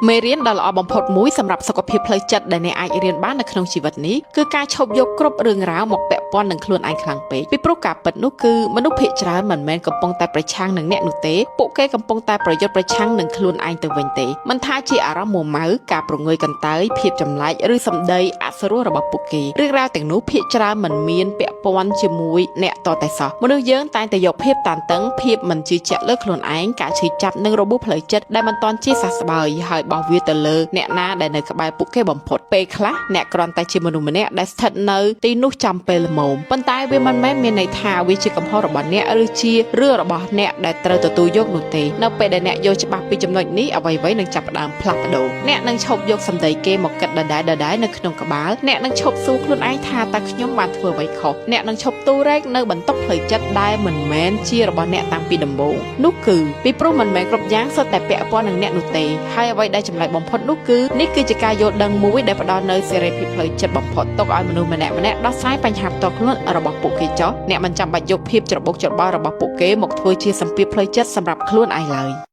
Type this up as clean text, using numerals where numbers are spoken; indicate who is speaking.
Speaker 1: មេរៀនដ៏ល្អបំផុតមួយសម្រាប់សុខភាពផ្លូវចិត្តដែលអ្នកអាចរៀនបាននៅក្នុងជីវិតនេះគឺការឈប់យកគ្រប់រឿងរ៉ាវមកពាក់ព័ន្ធនឹងខ្លួនឯងខ្លាំងពេកពីព្រោះការពិតនោះគឺមនុស្សភាគច្រើនមិនមែនកំពុងតែប្រឆាំងនឹងអ្នកនោះទេពួកគេកំពុងតែប្រយុទ្ធប្រឆាំងនឹងខ្លួនឯងទៅវិញទេមិនថាជាអារម្មណ៍មួម៉ៅការប្រងើយកន្តើយភាពចម្លែកឬសម្ដីអសុរោះរបស់ពួកគេរឿងរ៉ាវទាំងនោះភាគច្រើនមិនមានពាក់ព័ន្ធជាមួយអ្នកតតែសោះមនុស្សយើងតែងតែយកភាពតានតឹងភាពមិនជឿជាក់លើខ្លួនឯងការឈឺចាប់និងរបួសផ្លូវចិត្តដែលមិនទាន់ជាសះស្បើយហើយបោះវាទៅលើអ្នកណាដែលនៅក្បែរពួកគេបំផុតពេលខ្លះអ្នកគ្រាន់តែជាមនុស្សម្នាក់ដែលស្ថិតនៅទីនោះចាំពេលល្មមប៉ុន្តែវាមិនមែនមានន័យថាវាជាកំហុសរបស់អ្នកឬជារឿងរបស់អ្នកដែលត្រូវទទួលយកនោះទេនៅពេលដែលអ្នកយល់ច្បាស់ពីចំណុចនេះអ្វីៗនឹងចាប់ផ្ដើមផ្លាស់ប្ដូរអ្នកនឹងឈប់យកសម្ដីគេមកគិតដដែលនៅក្នុងក្បាលអ្នកនឹងឈប់សួរខ្លួនឯងថាតើខ្ញុំបានធ្វើអ្វីខុសអ្នកនឹងឈប់ទូរែកនៅបន្ទប់ផ្លូវចិត្តដែលមិនមែនជារបស់អ្នកតាំងពីដំបូងនោះគឺពីព្រោះមិនមែនគ្រប់យ៉ាងសុទ្ធតែពាក់ព័ន្ធនឹងអ្នកនោះទេហើយអ្វីដែលចម្លែកបំផុតនោះគឺនេះគឺជាការយល់ដឹងមួយដែលផ្ដល់នូវសេរីភាពផ្លូវចិត្តបំផុតទុកឲ្យមនុស្សម្នាក់ដោះស្រាយបញ្ហាផ្ទាល់ខ្លួនរបស់ពួកគេចោះអ្នកមិនចាំបាច់យកភាពច្របូកច្របល់របស់ពួកគេមកធ្វើជាសម្ពាធផ្លូវចិត្តសម្រាប់ខ្លួនឯងឡើយ